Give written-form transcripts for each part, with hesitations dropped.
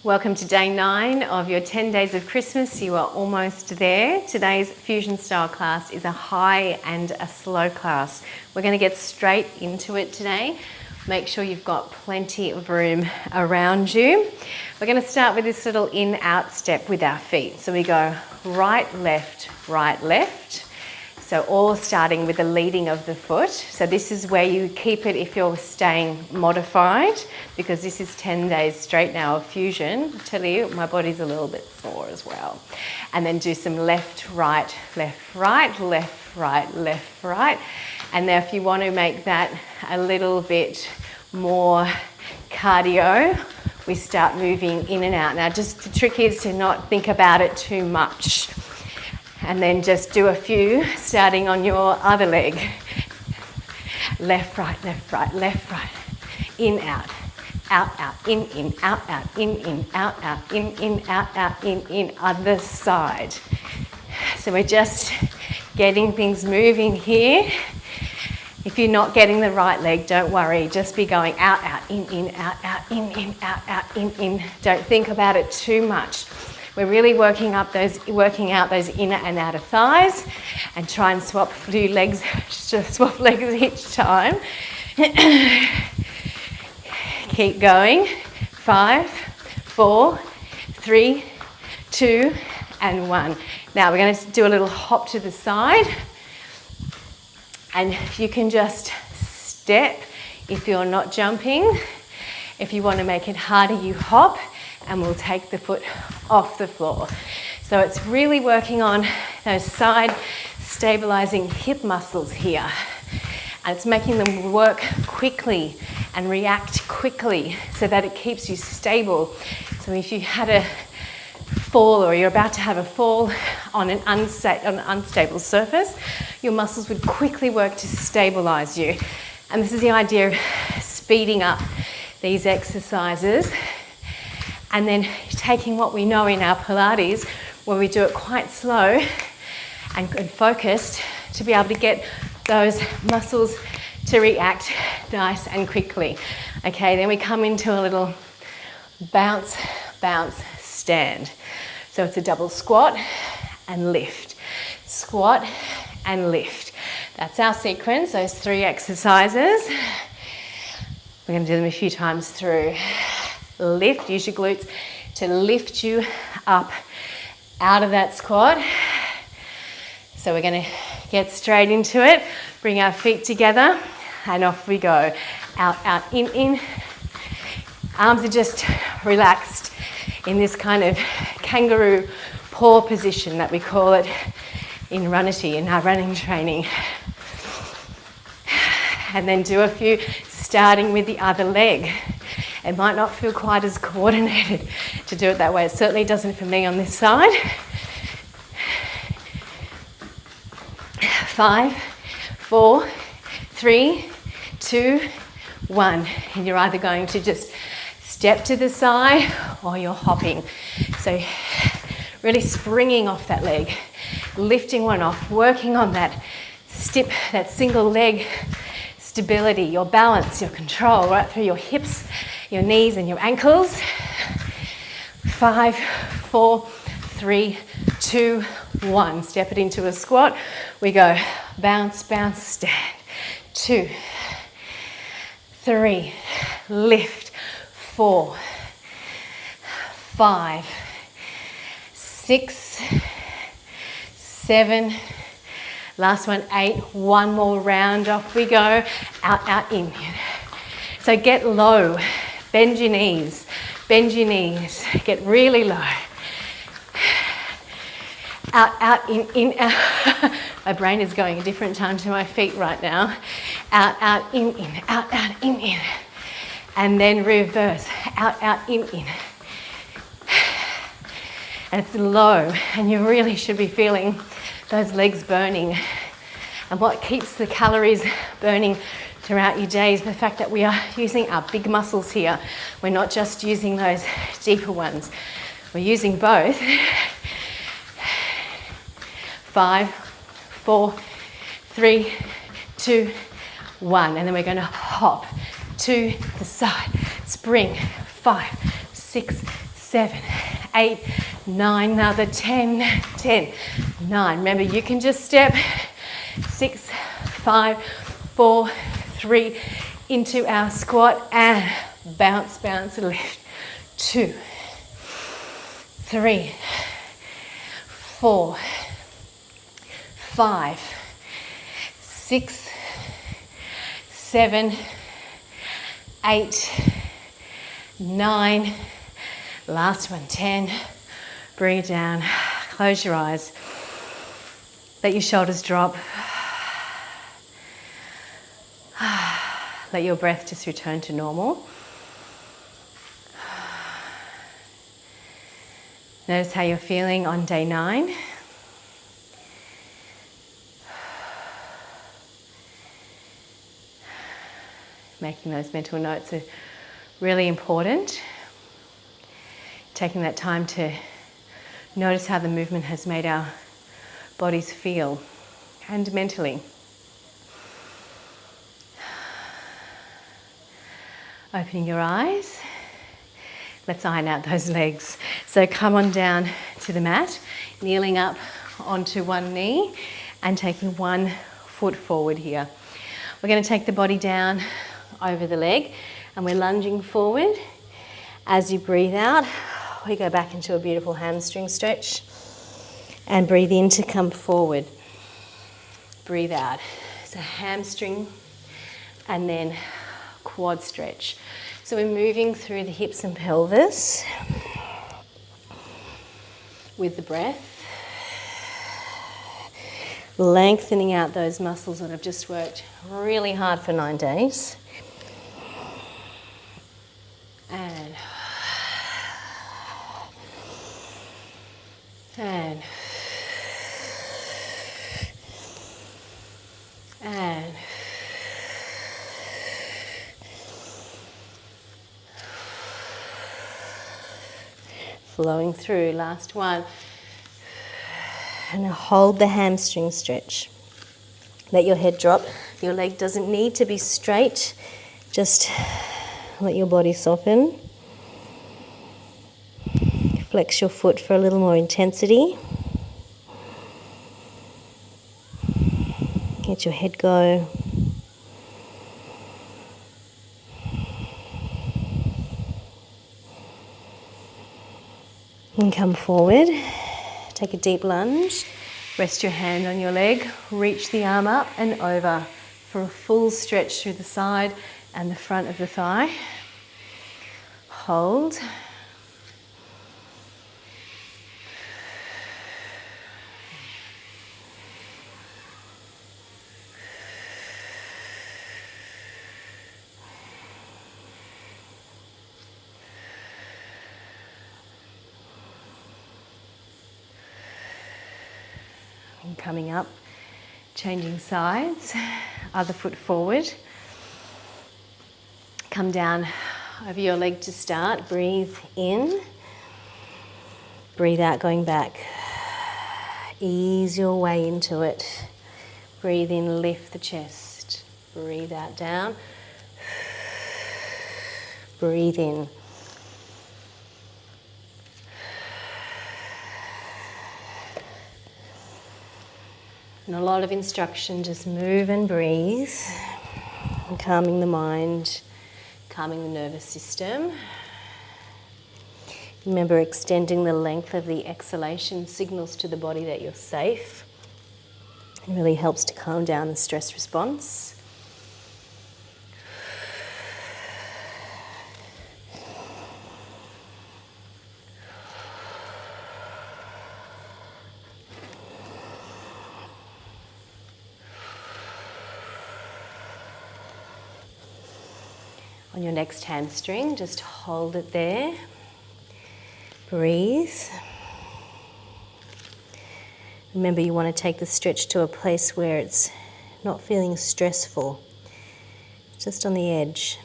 Welcome to day 9 of your 10 days of Christmas. You are almost there. Today's fusion style class is a high and a slow class. We're going to get straight into it today. Make sure you've got plenty of room around you. We're going to start with this little in-out step with our feet. So we go right, left, right, left. So all starting with the leading of the foot. So this is where you keep it if you're staying modified, because this is 10 days straight now of fusion. I tell you, my body's a little bit sore as well. And then do some left, right, left, right, left, right, left, right. And now if you want to make that a little bit more cardio, we start moving in and out. Now just the trick is to not think about it too much. And then just do a few starting on your other leg. Left, right, left, right, left, right. In, out, in, out, in, out, in, out, in, other side. So we're just getting things moving here. If you're not getting the right leg, don't worry. Just be going out, in, out, in, out, in. Don't think about it too much. We're really working out those inner and outer thighs, and try and swap legs each time. Keep going. 5, 4, 3, 2, and 1. Now we're going to do a little hop to the side, and you can just step if you're not jumping. If you want to make it harder, you hop, and we'll take the foot off the floor. So it's really working on those side stabilizing hip muscles here. And it's making them work quickly and react quickly so that it keeps you stable. So if you had a fall, or you're about to have a fall on an unstable surface, your muscles would quickly work to stabilize you. And this is the idea of speeding up these exercises. And then taking what we know in our Pilates, where we do it quite slow and focused, to be able to get those muscles to react nice and quickly. Okay, then we come into a little bounce, bounce, stand. So it's a double squat and lift. Squat and lift. That's our sequence, those 3 exercises. We're going to do them a few times through. Lift, use your glutes to lift you up out of that squat. So we're going to get straight into it. Bring our feet together and off we go. Out, in. Arms are just relaxed in this kind of kangaroo paw position that we call it in Runnity, in our running training. And then do a few starting with the other leg. It might not feel quite as coordinated to do it that way. It certainly doesn't for me on this side. 5, 4, 3, 2, 1. And you're either going to just step to the side or you're hopping. So really springing off that leg, lifting one off, working on that single leg stability, your balance, your control, right through your hips, your knees and your ankles. 5, 4, 3, 2, 1. Step it into a squat. We go bounce, bounce, stand. 2, 3, lift. 4, 5, 6, 7. Last one, 8. One more round, off we go. Out, in. So get low. Bend your knees. Get really low. Out, in, out. My brain is going a different time to my feet right now. Out, in. Out, in. And then reverse. Out, in. And it's low, and you really should be feeling those legs burning. And what keeps the calories burning throughout your day is the fact that we are using our big muscles here. We're not just using those deeper ones. We're using both. 5, 4, 3, 2, 1. And then we're going to hop to the side. Spring. 5, 6, 7. 7, 8, 9, another 10, 10, 9. Remember, you can just step 6, 5, 4, 3 into our squat and bounce, bounce, lift. 2, 3, 4, 5, 6, 7, 8, 9. Last one, 10. Bring it down. Close your eyes. Let your shoulders drop. Let your breath just return to normal. Notice how you're feeling on day 9. Making those mental notes are really important. Taking that time to notice how the movement has made our bodies feel and mentally. Opening your eyes. Let's iron out those legs. So come on down to the mat, kneeling up onto one knee and taking one foot forward here. We're going to take the body down over the leg and we're lunging forward. As you breathe out, we go back into a beautiful hamstring stretch and breathe in to come forward. Breathe out. So hamstring and then quad stretch. So we're moving through the hips and pelvis with the breath, lengthening out those muscles that have just worked really hard for 9 days. And flowing through. Last one. And now hold the hamstring stretch. Let your head drop. Your leg doesn't need to be straight. Just let your body soften. Flex your foot for a little more intensity. Let your head go. And come forward. Take a deep lunge. Rest your hand on your leg. Reach the arm up and over for a full stretch through the side and the front of the thigh. Hold. And coming up, changing sides, other foot forward. Come down over your leg to start. Breathe in. Breathe out, going back. Ease your way into it. Breathe in, lift the chest. Breathe out, down. Breathe in. And a lot of instruction, just move and breathe. And calming the mind, calming the nervous system. Remember, extending the length of the exhalation signals to the body that you're safe. It really helps to calm down the stress response. On your next hamstring, just hold it there. Breathe. Remember, you want to take the stretch to a place where it's not feeling stressful, just on the edge.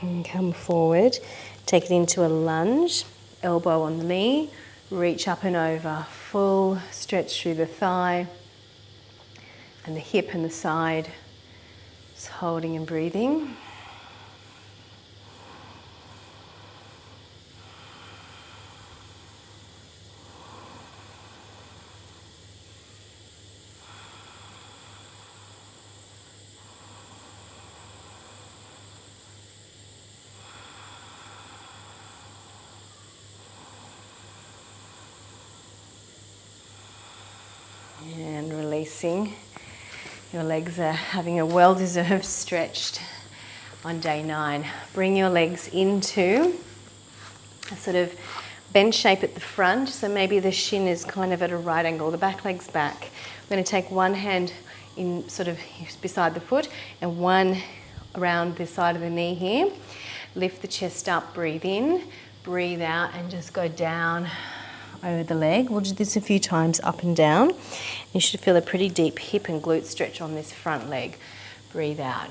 And come forward, take it into a lunge, elbow on the knee, reach up and over, full stretch through the thigh and the hip and the side. Just holding and breathing. And releasing. Your legs are having a well-deserved stretch on day 9. Bring your legs into a sort of bend shape at the front. So maybe the shin is kind of at a right angle, the back leg's back. We're going to take one hand in sort of beside the foot and one around the side of the knee here. Lift the chest up, breathe in, breathe out, and just go down over the leg. We'll do this a few times, up and down. You should feel a pretty deep hip and glute stretch on this front leg. Breathe out.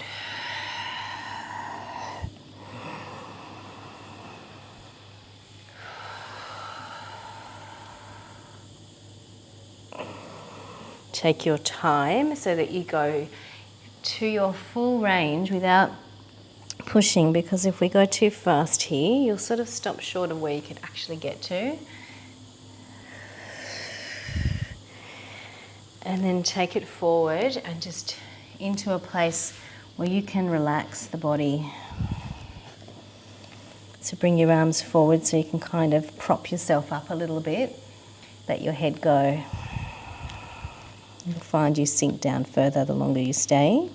Take your time so that you go to your full range without pushing, because if we go too fast here, you'll sort of stop short of where you could actually get to. And then take it forward and just into a place where you can relax the body. So bring your arms forward so you can kind of prop yourself up a little bit. Let your head go. You'll find you sink down further the longer you stay.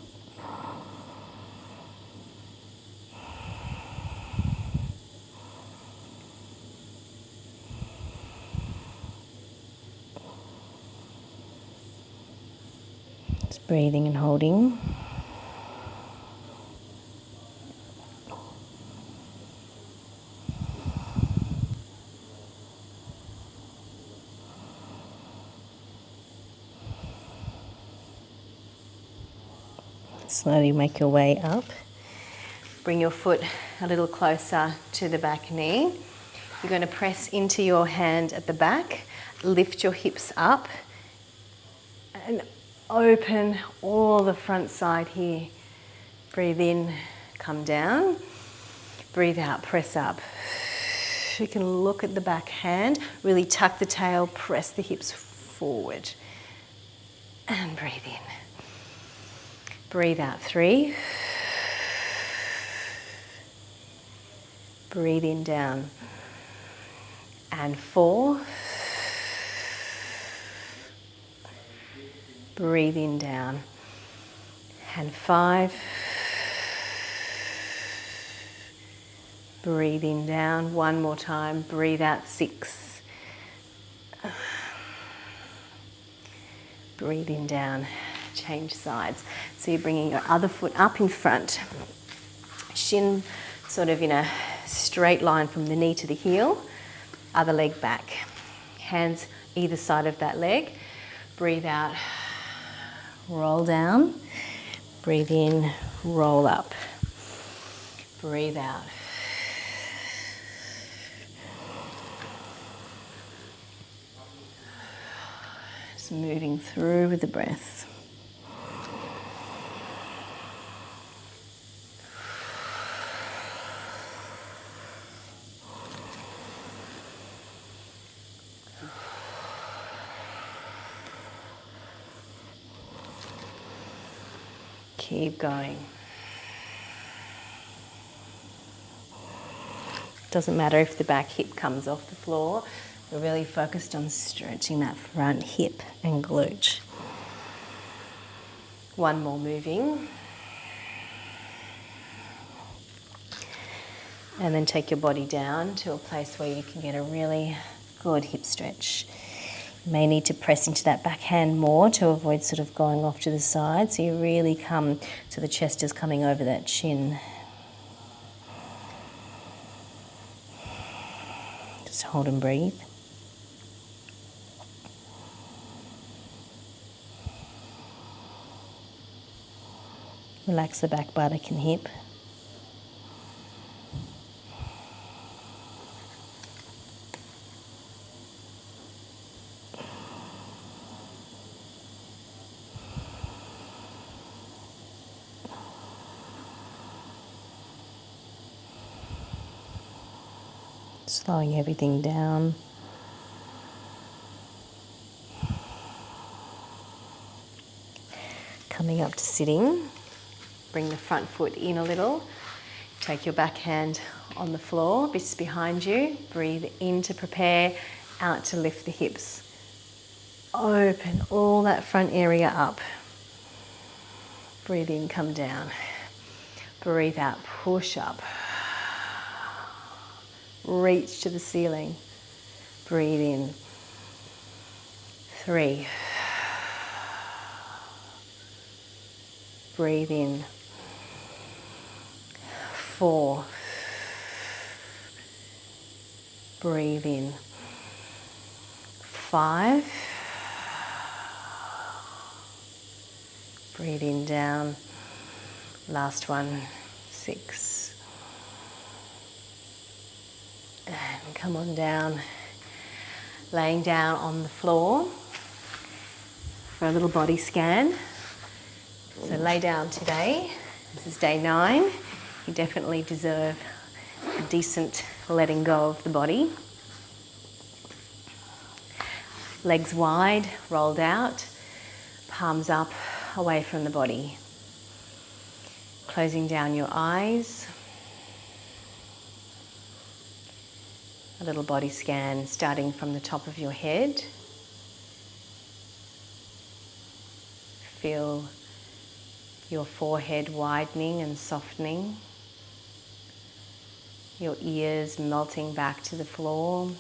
Just breathing and holding. Slowly make your way up. Bring your foot a little closer to the back knee. You're going to press into your hand at the back, lift your hips up and open all the front side here. Breathe in, come down. Breathe out, press up. You can look at the back hand, really tuck the tail, press the hips forward. And breathe in. Breathe out, 3. Breathe in, down. And 4. Breathe in, down. And 5. Breathe in, down. One more time. Breathe out, 6. Breathe in, down. Change sides. So you're bringing your other foot up in front. Shin sort of in a straight line from the knee to the heel. Other leg back. Hands either side of that leg. Breathe out. Roll down. Breathe in. Roll up. Breathe out. Just moving through with the breath. Keep going. Doesn't matter if the back hip comes off the floor. We're really focused on stretching that front hip and glute. One more moving. And then take your body down to a place where you can get a really good hip stretch. You may need to press into that back hand more to avoid sort of going off to the side. So you really come to the chest is coming over that chin. Just hold and breathe. Relax the back buttock and hip. Slowing everything down. Coming up to sitting. Bring the front foot in a little. Take your back hand on the floor, fists behind you. Breathe in to prepare, out to lift the hips. Open all that front area up. Breathe in, come down. Breathe out, push up. Reach to the ceiling. Breathe in. 3. Breathe in. 4. Breathe in. 5. Breathe in, down. Last one. 6. And come on down. Laying down on the floor for a little body scan. So lay down today. This is day 9. You definitely deserve a decent letting go of the body. Legs wide, rolled out, palms up, away from the body. Closing down your eyes. A little body scan starting from the top of your head. Feel your forehead widening and softening. Your ears melting back to the floor.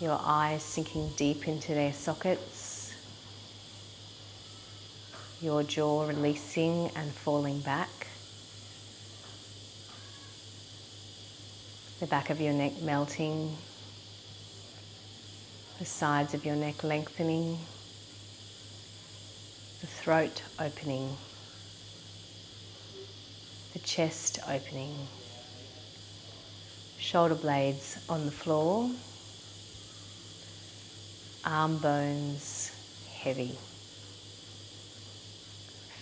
Your eyes sinking deep into their sockets. Your jaw releasing and falling back. The back of your neck melting. The sides of your neck lengthening. The throat opening. The chest opening. Shoulder blades on the floor. Arm bones heavy.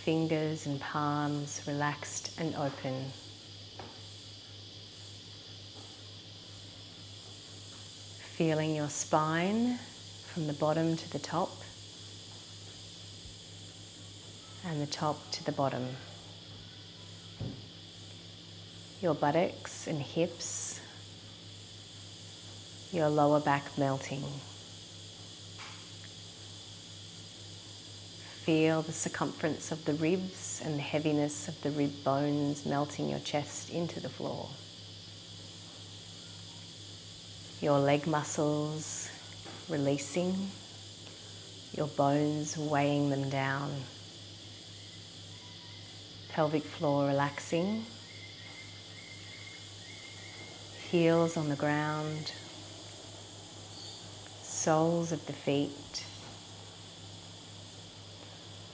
Fingers and palms relaxed and open. Feeling your spine from the bottom to the top and the top to the bottom. Your buttocks and hips, your lower back melting. Feel the circumference of the ribs and the heaviness of the rib bones melting your chest into the floor. Your leg muscles releasing, your bones weighing them down. Pelvic floor relaxing. Heels on the ground. Soles of the feet.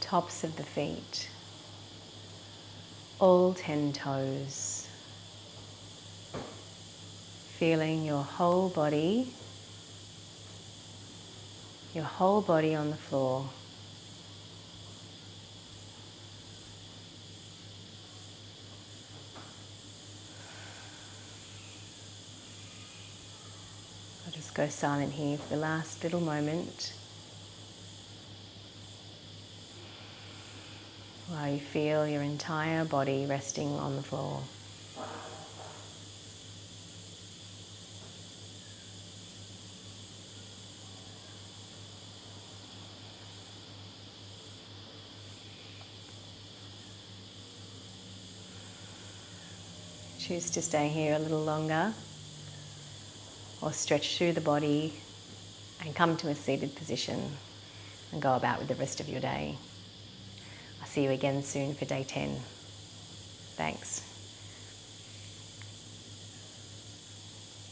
Tops of the feet. All 10 toes. Feeling your whole body on the floor. I'll just go silent here for the last little moment while you feel your entire body resting on the floor. Choose to stay here a little longer or stretch through the body and come to a seated position and go about with the rest of your day. I'll see you again soon for day 10. Thanks.